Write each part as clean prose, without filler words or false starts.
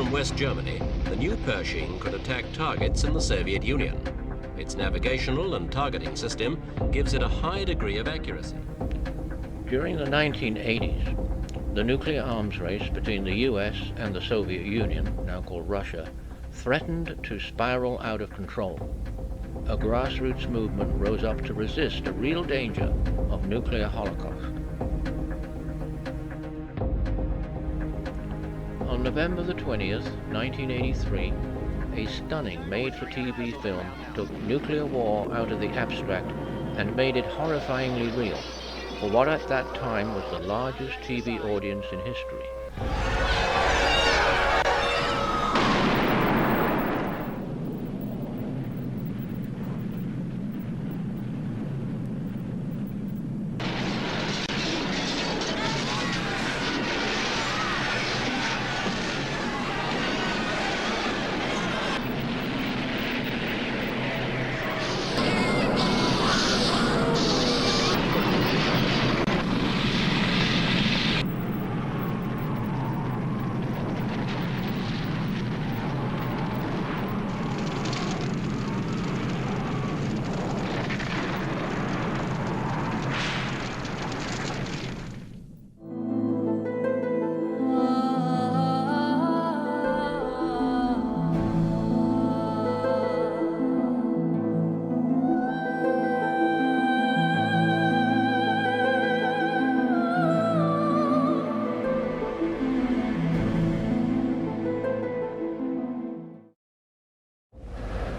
from West Germany, the new Pershing could attack targets in the Soviet Union. Its navigational and targeting system gives it a high degree of accuracy. During the 1980s, the nuclear arms race between the US and the Soviet Union, now called Russia, threatened to spiral out of control. A grassroots movement rose up to resist a real danger of nuclear holocaust. On November the 20th, 1983, a stunning made-for-TV film took nuclear war out of the abstract and made it horrifyingly real, for what at that time was the largest TV audience in history.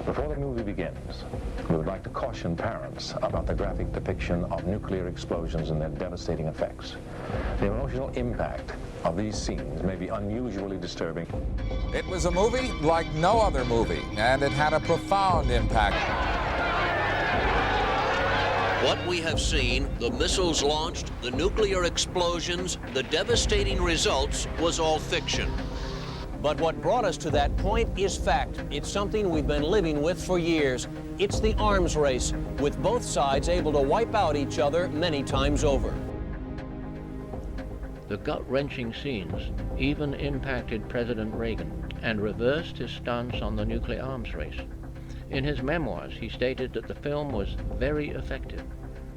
Before the movie begins, we would like to caution parents about the graphic depiction of nuclear explosions and their devastating effects. The emotional impact of these scenes may be unusually disturbing. It was a movie like no other movie, and it had a profound impact. What we have seen, the missiles launched, the nuclear explosions, the devastating results, was all fiction. But what brought us to that point is fact. It's something we've been living with for years. It's the arms race, with both sides able to wipe out each other many times over. The gut-wrenching scenes even impacted President Reagan and reversed his stance on the nuclear arms race. In his memoirs, he stated that the film was very effective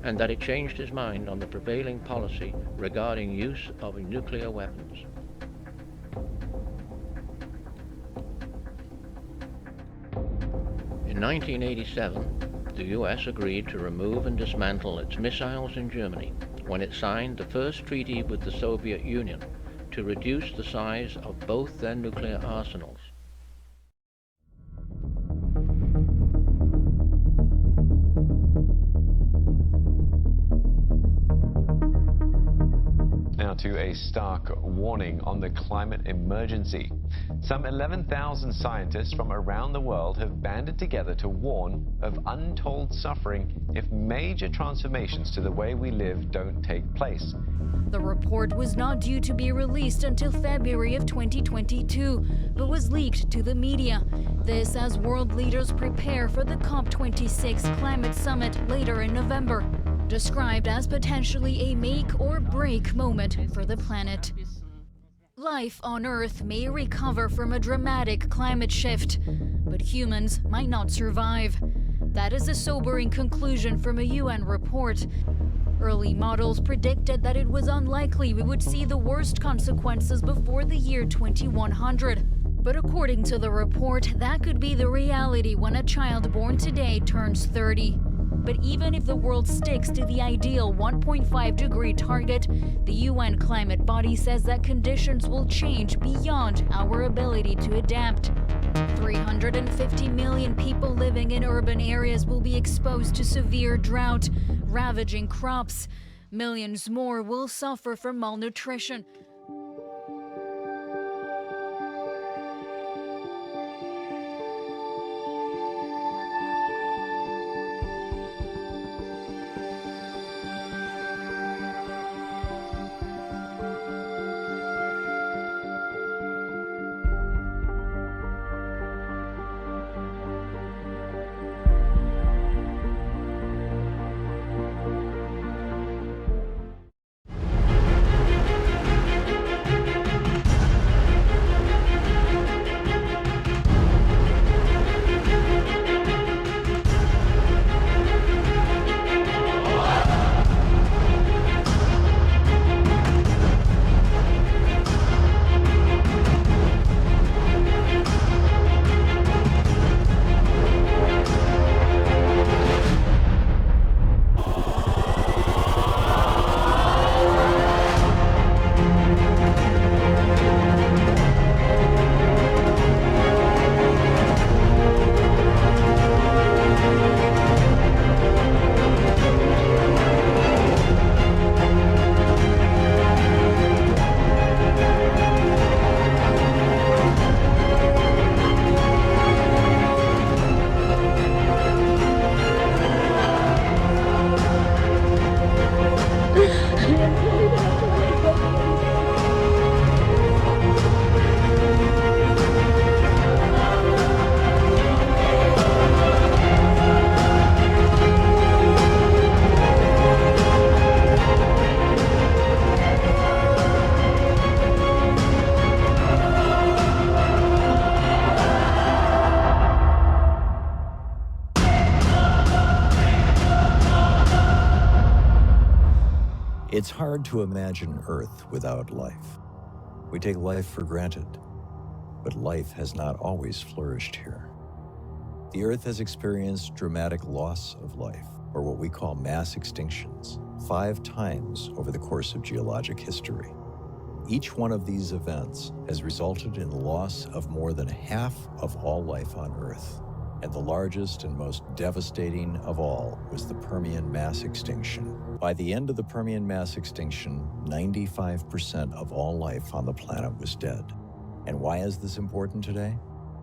and that it changed his mind on the prevailing policy regarding use of nuclear weapons. In 1987, the US agreed to remove and dismantle its missiles in Germany when it signed the first treaty with the Soviet Union to reduce the size of both their nuclear arsenals. Now to a stark warning on the climate emergency. Some 11,000 scientists from around the world have banded together to warn of untold suffering if major transformations to the way we live don't take place. The report was not due to be released until February of 2022, but was leaked to the media. This as world leaders prepare for the COP26 climate summit later in November, described as potentially a make or break moment for the planet. Life on Earth may recover from a dramatic climate shift, but humans might not survive. That is a sobering conclusion from a UN report. Early models predicted that it was unlikely we would see the worst consequences before the year 2100. But according to the report, that could be the reality when a child born today turns 30. But even if the world sticks to the ideal 1.5-degree target, the UN climate body says that conditions will change beyond our ability to adapt. 350 million people living in urban areas will be exposed to severe drought, ravaging crops. Millions more will suffer from malnutrition. It's hard to imagine Earth without life. We take life for granted, but life has not always flourished here. The Earth has experienced dramatic loss of life, or what we call mass extinctions, 5 times over the course of geologic history. Each one of these events has resulted in the loss of more than half of all life on Earth. And the largest and most devastating of all was the Permian mass extinction. By the end of the Permian mass extinction, 95% of all life on the planet was dead. And why is this important today?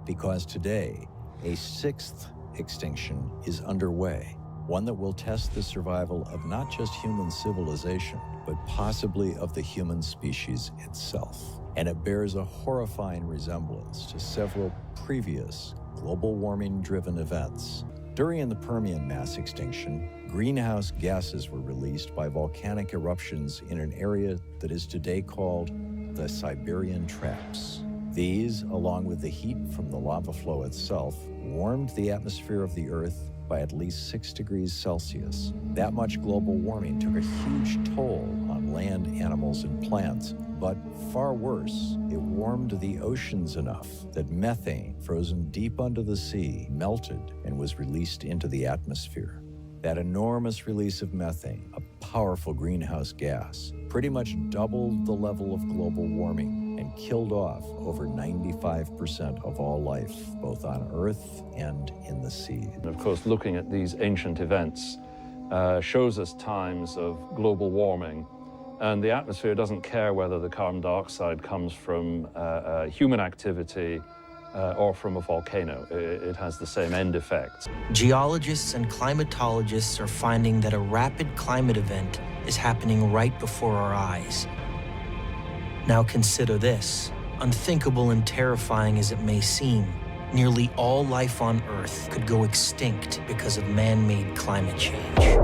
Because today, a 6th extinction is underway, one that will test the survival of not just human civilization, but possibly of the human species itself. And it bears a horrifying resemblance to several previous global warming-driven events. During the Permian mass extinction, greenhouse gases were released by volcanic eruptions in an area that is today called the Siberian Traps. These, along with the heat from the lava flow itself, warmed the atmosphere of the Earth by at least 6 degrees Celsius. That much global warming took a huge toll on land, animals, and plants. But far worse, it warmed the oceans enough that methane, frozen deep under the sea, melted and was released into the atmosphere. That enormous release of methane, a powerful greenhouse gas, pretty much doubled the level of global warming and killed off over 95% of all life, both on Earth and in the sea. And of course, looking at these ancient events shows us times of global warming. And the atmosphere doesn't care whether the carbon dioxide comes from human activity or from a volcano. It has the same end effects. Geologists and climatologists are finding that a rapid climate event is happening right before our eyes. Now consider this. Unthinkable and terrifying as it may seem, nearly all life on Earth could go extinct because of man-made climate change.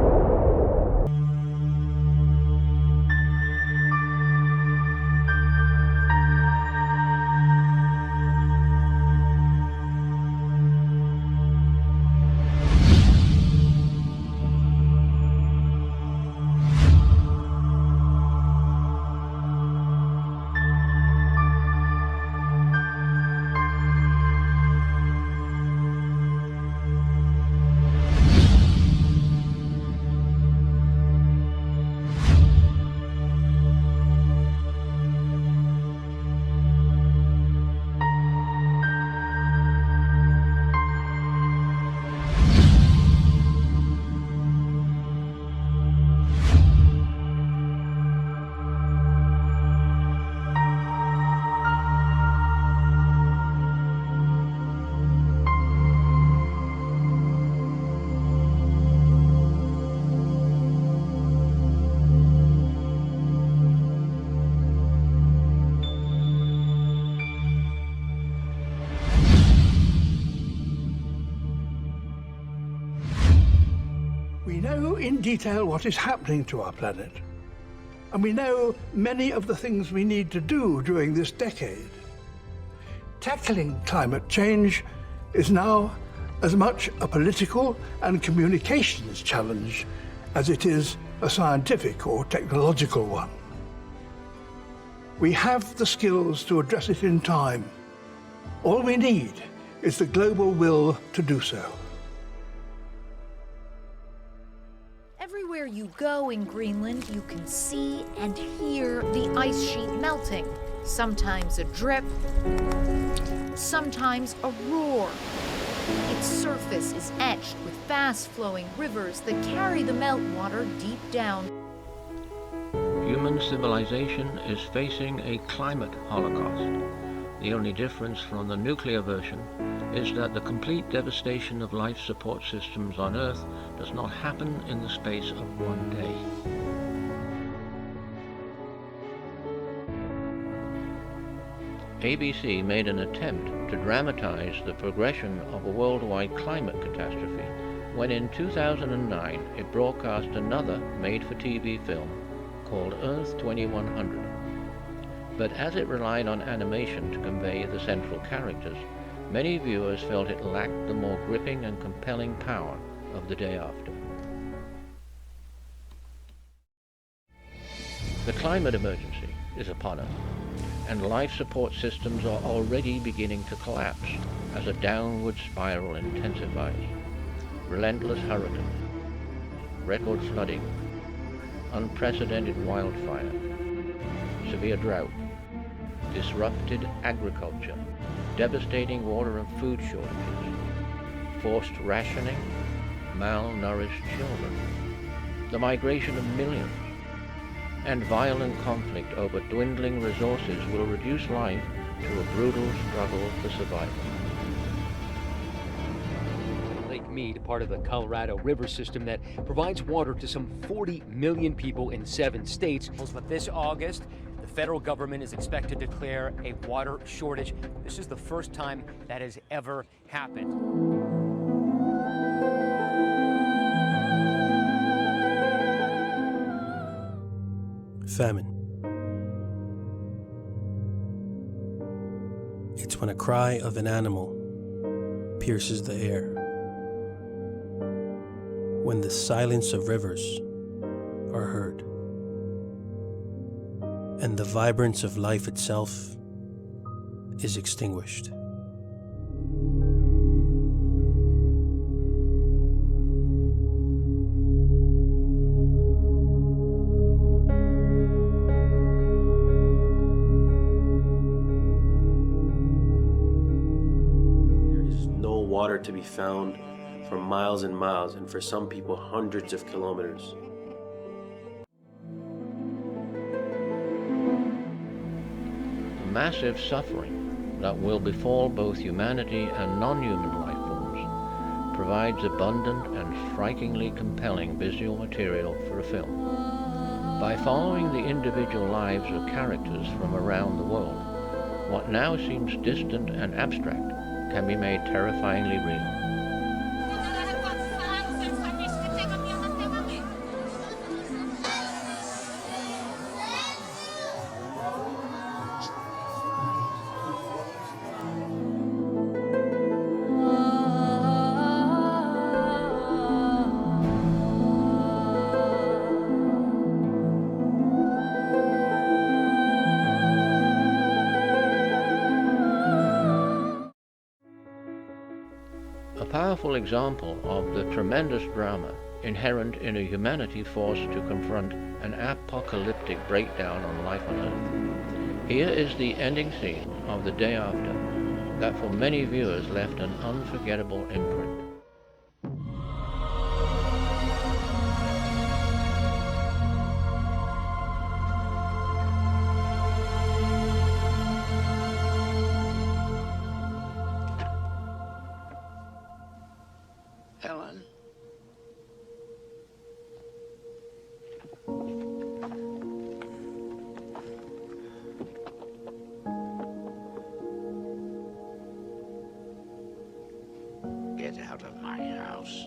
We know in detail what is happening to our planet, and we know many of the things we need to do during this decade. Tackling climate change is now as much a political and communications challenge as it is a scientific or technological one. We have the skills to address it in time. All we need is the global will to do so. Everywhere you go in Greenland, you can see and hear the ice sheet melting. Sometimes a drip, sometimes a roar. Its surface is etched with fast-flowing rivers that carry the meltwater deep down. Human civilization is facing a climate holocaust. The only difference from the nuclear version is that the complete devastation of life support systems on Earth does not happen in the space of one day. ABC made an attempt to dramatize the progression of a worldwide climate catastrophe when in 2009 it broadcast another made-for-TV film called Earth 2100. But as it relied on animation to convey the central characters, many viewers felt it lacked the more gripping and compelling power of The Day After. The climate emergency is upon us, and life support systems are already beginning to collapse as a downward spiral intensifies. Relentless hurricanes, record flooding, unprecedented wildfire, severe drought, disrupted agriculture, devastating water and food shortages, forced rationing, malnourished children, the migration of millions, and violent conflict over dwindling resources will reduce life to a brutal struggle for survival. Lake Mead, part of the Colorado River system that provides water to some 40 million people in 7 states. But this August, the federal government is expected to declare a water shortage. This is the first time that has ever happened. Famine. It's when a cry of an animal pierces the air, when the silence of rivers are heard, and the vibrance of life itself is extinguished. Water to be found for miles and miles, and for some people hundreds of kilometers. The massive suffering that will befall both humanity and non-human life forms provides abundant and strikingly compelling visual material for a film. By following the individual lives of characters from around the world, what now seems distant and abstract can be made terrifyingly real. A powerful example of the tremendous drama inherent in a humanity forced to confront an apocalyptic breakdown on life on Earth. Here is the ending scene of The Day After, that for many viewers left an unforgettable imprint. Helen? Get out of my house.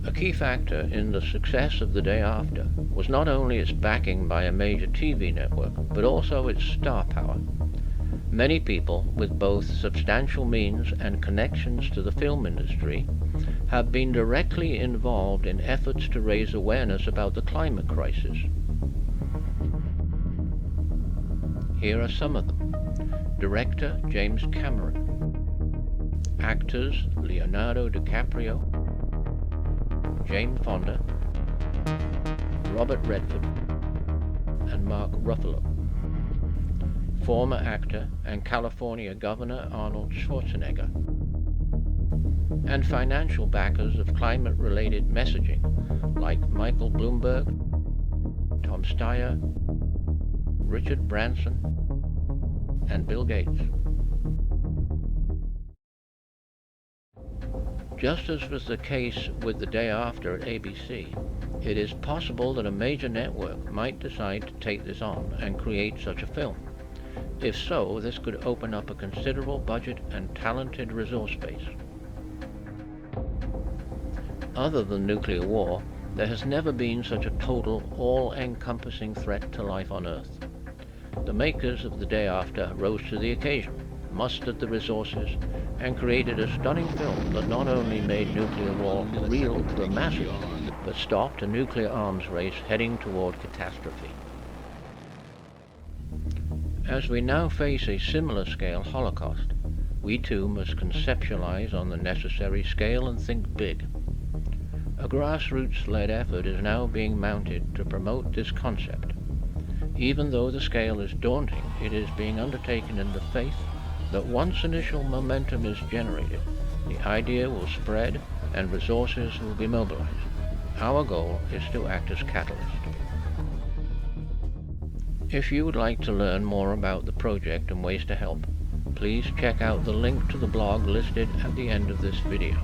A key factor in the success of The Day After was not only its backing by a major TV network, but also its star power. Many people with both substantial means and connections to the film industry have been directly involved in efforts to raise awareness about the climate crisis. Here are some of them. Director James Cameron, actors Leonardo DiCaprio, Jane Fonda, Robert Redford, and Mark Ruffalo. Former actor and California Governor Arnold Schwarzenegger. And financial backers of climate-related messaging like Michael Bloomberg, Tom Steyer, Richard Branson, and Bill Gates. Just as was the case with The Day After at ABC, it is possible that a major network might decide to take this on and create such a film. If so, this could open up a considerable budget and talented resource base. Other than nuclear war, there has never been such a total, all-encompassing threat to life on Earth. The makers of The Day After rose to the occasion, mustered the resources, and created a stunning film that not only made nuclear war real to the masses, but stopped a nuclear arms race heading toward catastrophe. As we now face a similar scale Holocaust, we too must conceptualize on the necessary scale and think big. A grassroots-led effort is now being mounted to promote this concept. Even though the scale is daunting, it is being undertaken in the faith that once initial momentum is generated, the idea will spread and resources will be mobilized. Our goal is to act as catalyst. If you would like to learn more about the project and ways to help, please check out the link to the blog listed at the end of this video.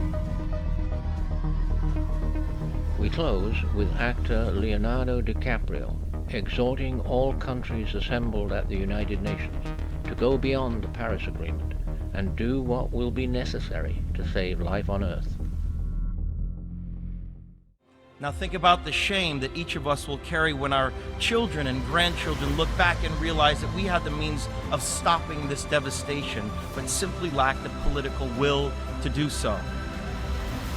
We close with actor Leonardo DiCaprio exhorting all countries assembled at the United Nations to go beyond the Paris Agreement and do what will be necessary to save life on Earth. Now think about the shame that each of us will carry when our children and grandchildren look back and realize that we had the means of stopping this devastation, but simply lacked the political will to do so.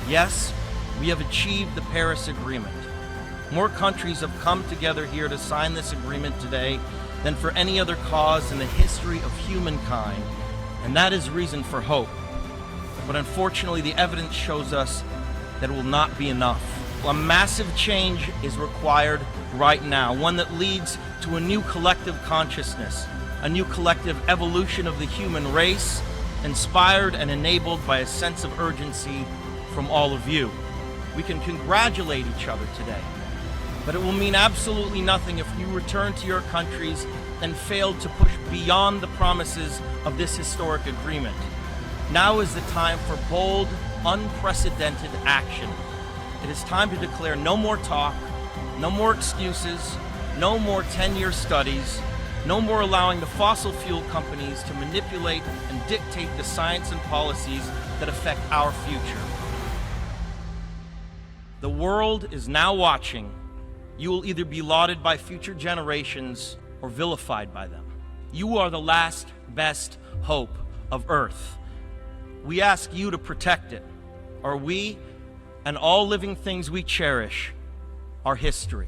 Yes, we have achieved the Paris Agreement. More countries have come together here to sign this agreement today than for any other cause in the history of humankind, and that is reason for hope. But unfortunately, the evidence shows us that it will not be enough. A massive change is required right now, one that leads to a new collective consciousness, a new collective evolution of the human race, inspired and enabled by a sense of urgency from all of you. We can congratulate each other today, but it will mean absolutely nothing if you return to your countries and fail to push beyond the promises of this historic agreement. Now is the time for bold, unprecedented action. It is time to declare no more talk, no more excuses, no more 10-year studies, no more allowing the fossil fuel companies to manipulate and dictate the science and policies that affect our future. The world is now watching. You will either be lauded by future generations or vilified by them. You are the last best hope of Earth. We ask you to protect it, or we and all living things we cherish are history.